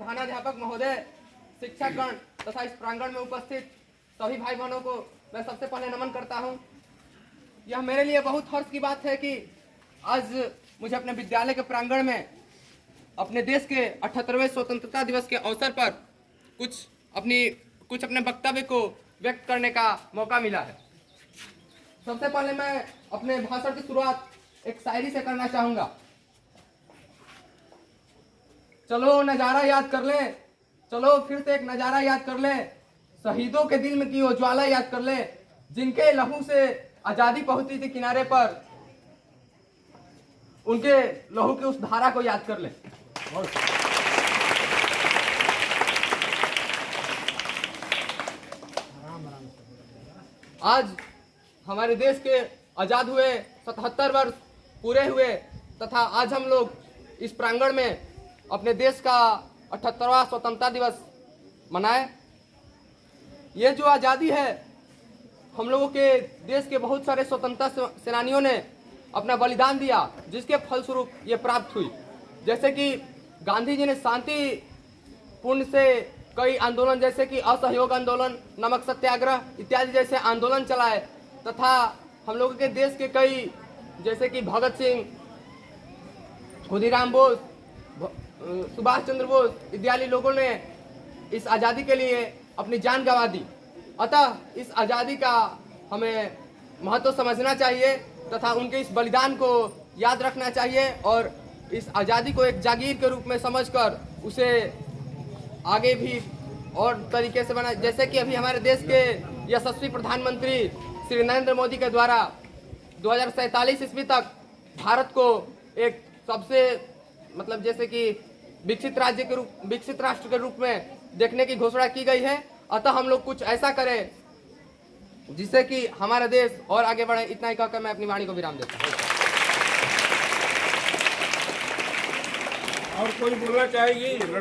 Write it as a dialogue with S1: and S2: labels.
S1: प्रधानाध्यापक महोदय, शिक्षकगण तथा इस प्रांगण में उपस्थित सभी भाई बहनों को मैं सबसे पहले नमन करता हूं। यह मेरे लिए बहुत हर्ष की बात है कि आज मुझे अपने विद्यालय के प्रांगण में अपने देश के 78वें स्वतंत्रता दिवस के अवसर पर कुछ अपने वक्तव्य को व्यक्त करने का मौका मिला है। सबसे पहले मैं अपने भाषण की शुरुआत एक शायरी से करना चाहूंगा। चलो नजारा याद कर ले, चलो फिर से एक नजारा याद कर ले, शहीदों के दिल में की वो ज्वाला याद कर ले, जिनके लहू से आजादी पहुंची थी किनारे पर, उनके लहू की उस धारा को याद कर ले। आज हमारे देश के आजाद हुए 77 वर्ष पूरे हुए तथा आज हम लोग इस प्रांगण में अपने देश का 78वां स्वतंत्रता दिवस मनाए। ये जो आज़ादी है, हम लोगों के देश के बहुत सारे स्वतंत्रता सेनानियों ने अपना बलिदान दिया, जिसके फलस्वरूप ये प्राप्त हुई। जैसे कि गांधी जी ने शांति पूर्ण से कई आंदोलन जैसे कि असहयोग आंदोलन, नमक सत्याग्रह इत्यादि जैसे आंदोलन चलाए तथा हम लोगों के देश के कई जैसे कि भगत सिंह, खुदीराम बोस, सुभाष चंद्र बोस इत्यादि लोगों ने इस आज़ादी के लिए अपनी जान गंवा दी। अतः इस आज़ादी का हमें महत्व समझना चाहिए तथा उनके इस बलिदान को याद रखना चाहिए और इस आज़ादी को एक जागीर के रूप में समझकर उसे आगे भी और तरीके से बना। जैसे कि अभी हमारे देश के यशस्वी प्रधानमंत्री श्री नरेंद्र मोदी के द्वारा 2047 ईस्वी तक भारत को एक सबसे जैसे कि विकसित राष्ट्र के रूप में देखने की घोषणा की गई है। अतः हम लोग कुछ ऐसा करें जिससे कि हमारा देश और आगे बढ़े। इतना ही कहकर मैं अपनी वाणी को विराम देता हूँ।
S2: और कोई बोलना चाहेगी?